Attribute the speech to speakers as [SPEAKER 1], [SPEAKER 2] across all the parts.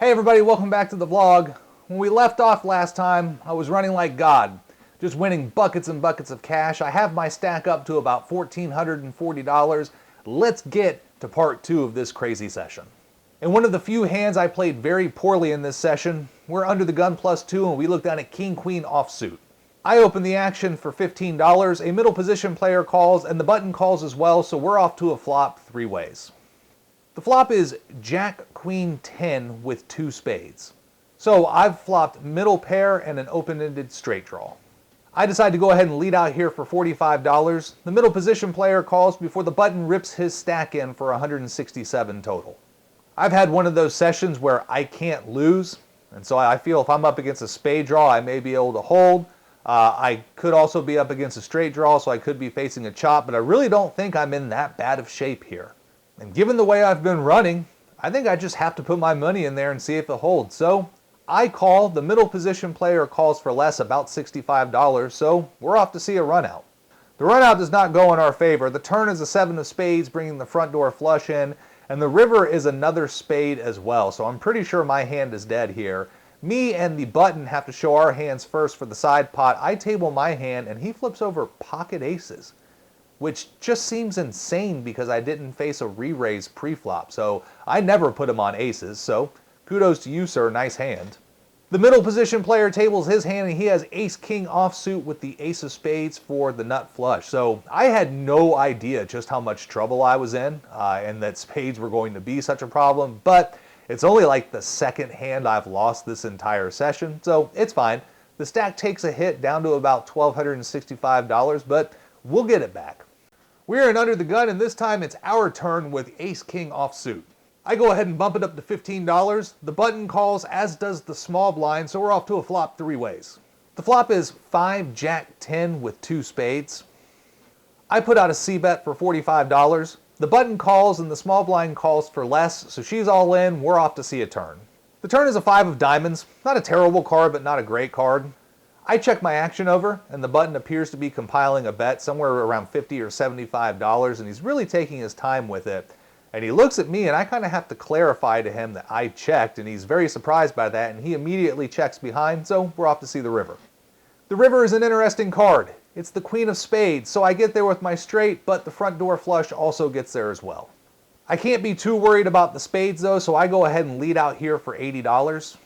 [SPEAKER 1] Hey everybody, welcome back to the vlog. When we left off last time, I was running like God, just winning buckets and buckets of cash. I have my stack up to about $1,440. Let's get to part 2 of this crazy session. In one of the few hands I played very poorly in this session, we're under the gun +2 and we look down at King-Queen offsuit. I open the action for $15, a middle position player calls and the button calls as well, so we're off to a flop 3 ways. The flop is Jack-Queen-10 with 2 spades. So I've flopped middle pair and an open-ended straight draw. I decide to go ahead and lead out here for $45. The middle position player calls before the button rips his stack in for $167 total. I've had one of those sessions where I can't lose, and so I feel if I'm up against a spade draw, I may be able to hold. I could also be up against a straight draw, so I could be facing a chop, but I really don't think I'm in that bad of shape here. And given the way I've been running, I think I just have to put my money in there and see if it holds. So I call, the middle position player calls for less, about $65, so we're off to see a run out. The run out does not go in our favor. The turn is a 7 of spades, bringing the front door flush in, and the river is another spade as well, so I'm pretty sure my hand is dead here. Me and the button have to show our hands first for the side pot. I table my hand, and he flips over pocket aces, which just seems insane because I didn't face a re-raise pre-flop, so I never put him on aces, so kudos to you, sir, nice hand. The middle position player tables his hand and he has ace-king offsuit with the ace of spades for the nut flush. So I had no idea just how much trouble I was in and that spades were going to be such a problem, but it's only like the second hand I've lost this entire session, so it's fine. The stack takes a hit down to about $1,265, but we'll get it back. We're in under the gun, and this time it's our turn with ace-king offsuit. I go ahead and bump it up to $15. The button calls, as does the small blind, so we're off to a flop 3 ways. The flop is 5-Jack-10 with 2 spades. I put out a c-bet for $45. The button calls and the small blind calls for less, so she's all in, we're off to see a turn. The turn is a 5 of diamonds. Not a terrible card, but not a great card. I check my action over, and the button appears to be compiling a bet somewhere around $50 or $75, and he's really taking his time with it. And he looks at me, and I kind of have to clarify to him that I checked, and he's very surprised by that, and he immediately checks behind, so we're off to see the river. The river is an interesting card. It's the queen of spades, so I get there with my straight, but the front door flush also gets there as well. I can't be too worried about the spades, though, so I go ahead and lead out here for $80.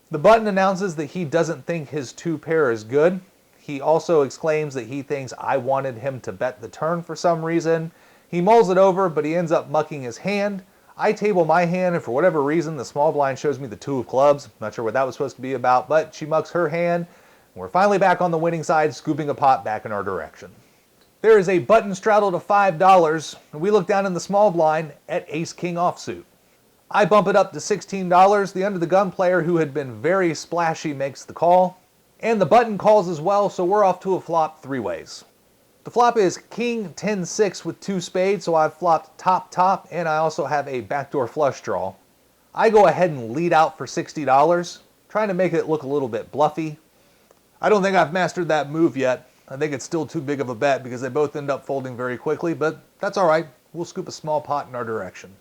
[SPEAKER 1] The button announces that he doesn't think his 2 pair is good. He also exclaims that he thinks I wanted him to bet the turn for some reason. He mulls it over, but he ends up mucking his hand. I table my hand, and for whatever reason, the small blind shows me the 2 of clubs. Not sure what that was supposed to be about, but she mucks her hand. We're finally back on the winning side, scooping a pot back in our direction. There is a button straddle to $5, and we look down in the small blind at ace-king offsuit. I bump it up to $16. The under the gun player, who had been very splashy, makes the call. And the button calls as well, so we're off to a flop 3 ways. The flop is king-10-6 with 2 spades, so I've flopped top-top, and I also have a backdoor flush draw. I go ahead and lead out for $60, trying to make it look a little bit bluffy. I don't think I've mastered that move yet. I think it's still too big of a bet because they both end up folding very quickly, but that's all right. We'll scoop a small pot in our direction.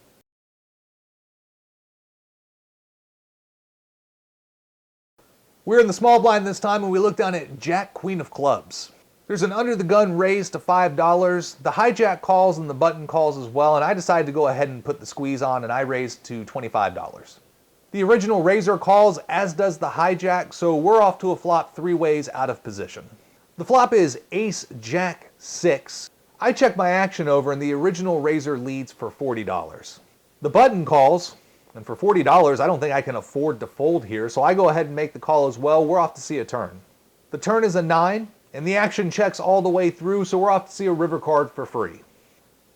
[SPEAKER 1] We're in the small blind this time, and we look down at Jack-Queen of clubs. There's an under the gun raise to $5. The hijack calls and the button calls as well, and I decide to go ahead and put the squeeze on, and I raise to $25. The original raiser calls, as does the hijack, so we're off to a flop 3 ways out of position. The flop is ace-jack-6. I check my action over, and the original raiser leads for $40. The button calls, and for $40, I don't think I can afford to fold here, so I go ahead and make the call as well. We're off to see a turn. The turn is a 9, and the action checks all the way through, so we're off to see a river card for free.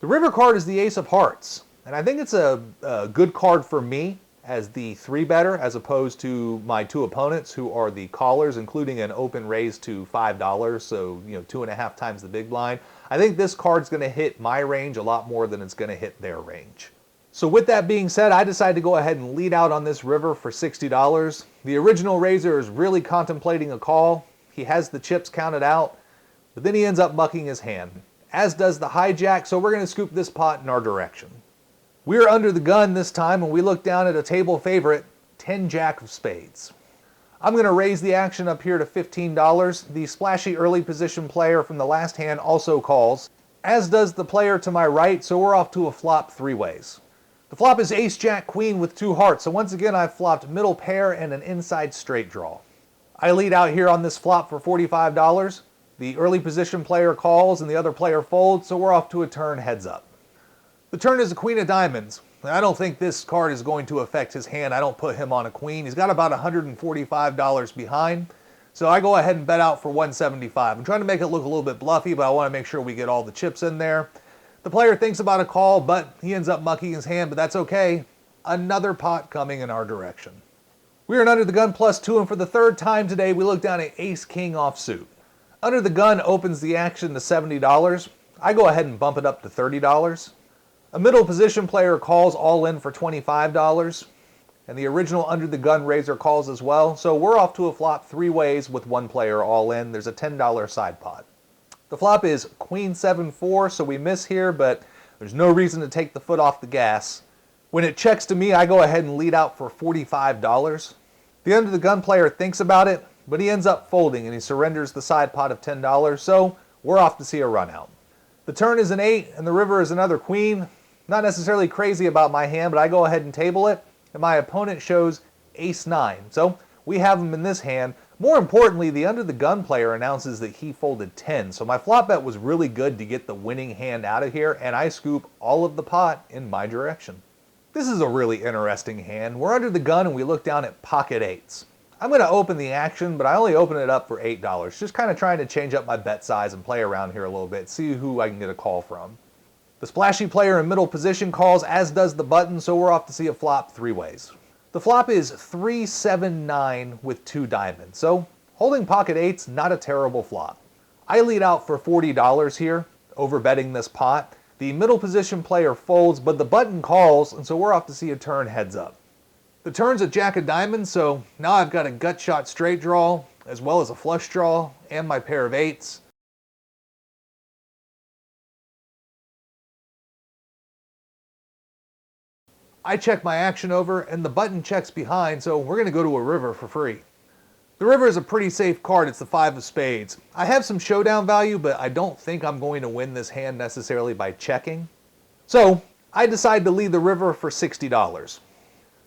[SPEAKER 1] The river card is the ace of hearts, and I think it's a good card for me as the 3-better, as opposed to my 2 opponents who are the callers, including an open raise to $5, so 2.5 times the big blind. I think this card's going to hit my range a lot more than it's going to hit their range. So with that being said, I decide to go ahead and lead out on this river for $60. The original raiser is really contemplating a call. He has the chips counted out, but then he ends up mucking his hand, as does the hijack, so we're going to scoop this pot in our direction. We're under the gun this time, and we look down at a table favorite, 10 jack of spades. I'm going to raise the action up here to $15. The splashy early position player from the last hand also calls, as does the player to my right, so we're off to a flop three ways. The flop is ace jack queen with two hearts, so once again I've flopped middle pair and an inside straight draw. I lead out here on this flop for $45. The early position player calls and the other player folds, so we're off to a turn heads up. The turn is a queen of diamonds. I don't think this card is going to affect his hand. I don't put him on a queen. He's got about $145 behind, so I go ahead and bet out for $175. I'm trying to make it look a little bit bluffy, but I want to make sure we get all the chips in there. The player thinks about a call, but he ends up mucking his hand, but that's okay. Another pot coming in our direction. We are in Under the Gun +2, and for the third time today, we look down at ace-king offsuit. Under the Gun opens the action to $70. I go ahead and bump it up to $30. A middle position player calls all in for $25. And the original Under the Gun raiser calls as well. So we're off to a flop three ways with one player all in. There's a $10 side pot. The flop is queen 7-4, so we miss here, but there's no reason to take the foot off the gas. When it checks to me, I go ahead and lead out for $45. The Under the Gun player thinks about it, but he ends up folding and he surrenders the side pot of $10, so we're off to see a run out. The turn is an 8 and the river is another queen. Not necessarily crazy about my hand, but I go ahead and table it, and my opponent shows ace-9. So we have him in this hand. More importantly, the Under the Gun player announces that he folded 10, so my flop bet was really good to get the winning hand out of here, and I scoop all of the pot in my direction. This is a really interesting hand. We're under the gun and we look down at pocket eights. I'm going to open the action, but I only open it up for $8. Just kind of trying to change up my bet size and play around here a little bit, see who I can get a call from. The splashy player in middle position calls, as does the button, so we're off to see a flop three ways. The flop is 3-7-9 with two diamonds, so holding pocket eights, not a terrible flop. I lead out for $40 here, over betting this pot. The middle position player folds, but the button calls, and so we're off to see a turn heads up. The turn's a jack of diamonds, so now I've got a gut shot straight draw, as well as a flush draw, and my pair of eights. I check my action over, and the button checks behind, so we're going to go to a river for free. The river is a pretty safe card. It's the 5 of spades. I have some showdown value, but I don't think I'm going to win this hand necessarily by checking. So I decide to lead the river for $60.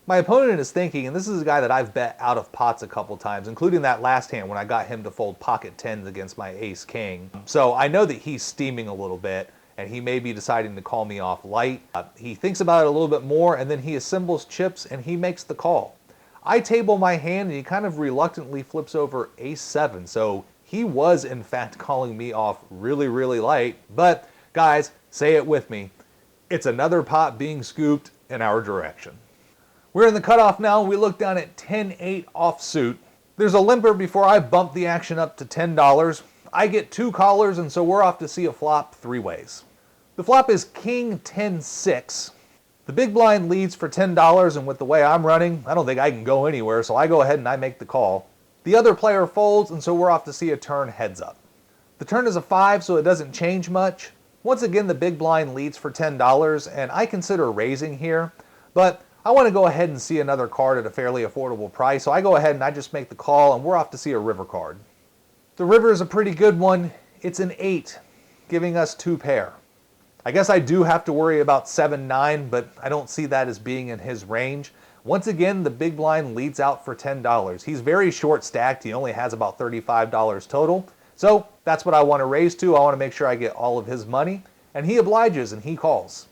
[SPEAKER 1] My opponent is thinking, and this is a guy that I've bet out of pots a couple times, including that last hand when I got him to fold pocket tens against my ace king. So I know that he's steaming a little bit, and he may be deciding to call me off light. He thinks about it a little bit more, and then he assembles chips, and he makes the call. I table my hand, and he kind of reluctantly flips over ace-7, so he was in fact calling me off really, really light. But guys, say it with me, it's another pot being scooped in our direction. We're in the cutoff now. We look down at 10-8 offsuit. There's a limper before I bump the action up to $10. I get two callers, and so we're off to see a flop three ways. The flop is king 10-6. The big blind leads for $10, and with the way I'm running, I don't think I can go anywhere, so I go ahead and I make the call. The other player folds, and so we're off to see a turn heads up. The turn is a 5, so it doesn't change much. Once again, the big blind leads for $10, and I consider raising here, but I want to go ahead and see another card at a fairly affordable price, so I go ahead and I just make the call, and we're off to see a river card. The river is a pretty good one. It's an 8, giving us two pair. I guess I do have to worry about 7-9, but I don't see that as being in his range. Once again, the big blind leads out for $10. He's very short stacked. He only has about $35 total. So that's what I want to raise to. I want to make sure I get all of his money. And he obliges and he calls.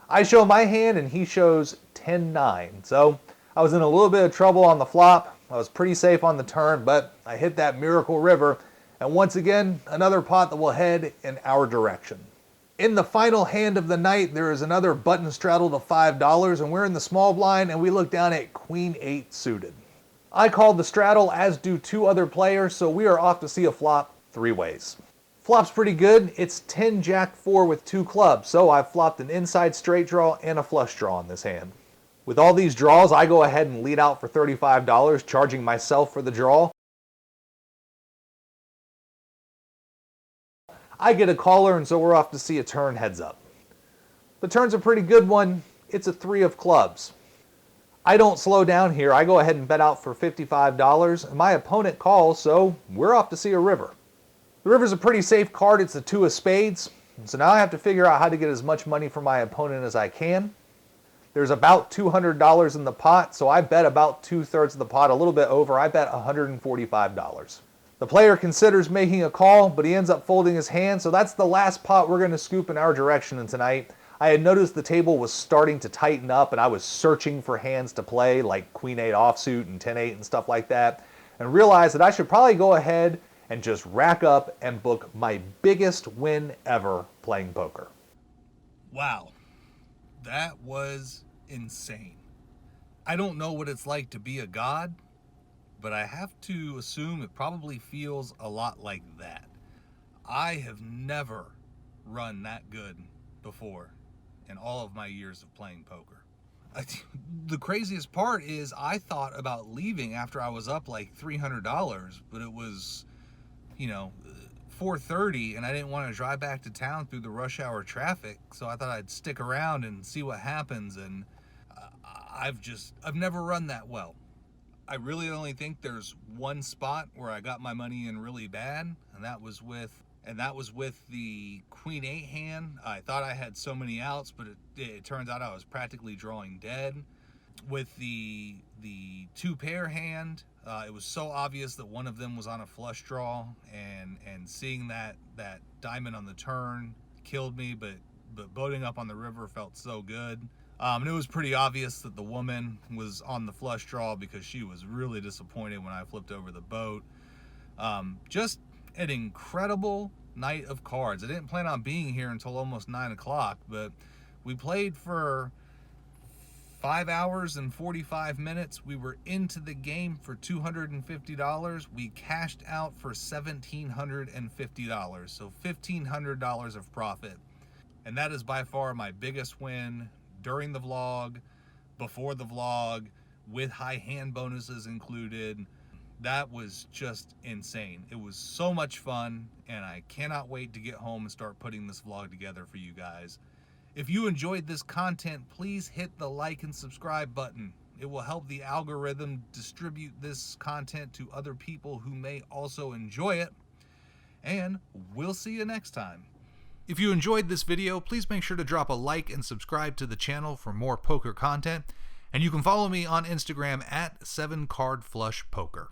[SPEAKER 1] I show my hand and he shows 10-9. So I was in a little bit of trouble on the flop. I was pretty safe on the turn, but I hit that miracle river. And once again, another pot that will head in our direction. In the final hand of the night, there is another button straddle of $5, and we're in the small blind, and we look down at queen 8 suited. I called the straddle, as do two other players, so we are off to see a flop three ways. Flop's pretty good. It's 10 jack 4 with two clubs, so I've flopped an inside straight draw and a flush draw in this hand. With all these draws, I go ahead and lead out for $35, charging myself for the draw. I get a caller, and so we're off to see a turn heads up. The turn's a pretty good one. It's a 3 of clubs. I don't slow down here. I go ahead and bet out for $55, and my opponent calls, so we're off to see a river. The river's a pretty safe card. It's the 2 of spades. So now I have to figure out how to get as much money from my opponent as I can. There's about $200 in the pot, so I bet about 2/3 of the pot, a little bit over. I bet $145. The player considers making a call, but he ends up folding his hand, so that's the last pot we're going to scoop in our direction tonight. I had noticed the table was starting to tighten up, and I was searching for hands to play, like Queen-8 offsuit and 10-8 and stuff like that, and realized that I should probably go ahead and just rack up and book my biggest win ever playing poker.
[SPEAKER 2] Wow, that was insane. I don't know what it's like to be a god, but I have to assume it probably feels a lot like that. I have never run that good before in all of my years of playing poker. The craziest part is I thought about leaving after I was up like $300, but it was, 4:30 and I didn't want to drive back to town through the rush hour traffic, so I thought I'd stick around and see what happens, and I've never run that well. I really only think there's one spot where I got my money in really bad, and that was with the Queen-8 hand. I thought I had so many outs, but it turns out I was practically drawing dead. With the 2-pair hand, it was so obvious that one of them was on a flush draw, and seeing that diamond on the turn killed me, but boating up on the river felt so good. And it was pretty obvious that the woman was on the flush draw because she was really disappointed when I flipped over the boat. Just an incredible night of cards. I didn't plan on being here until almost 9 o'clock, but we played for 5 hours and 45 minutes. We were into the game for $250. We cashed out for $1,750, so $1,500 of profit. And that is by far my biggest win during the vlog, before the vlog, with high hand bonuses included. That was just insane. It was so much fun, and I cannot wait to get home and start putting this vlog together for you guys. If you enjoyed this content, please hit the like and subscribe button. It will help the algorithm distribute this content to other people who may also enjoy it. And we'll see you next time. If you enjoyed this video, please make sure to drop a like and subscribe to the channel for more poker content. And you can follow me on Instagram at 7cardflushpoker.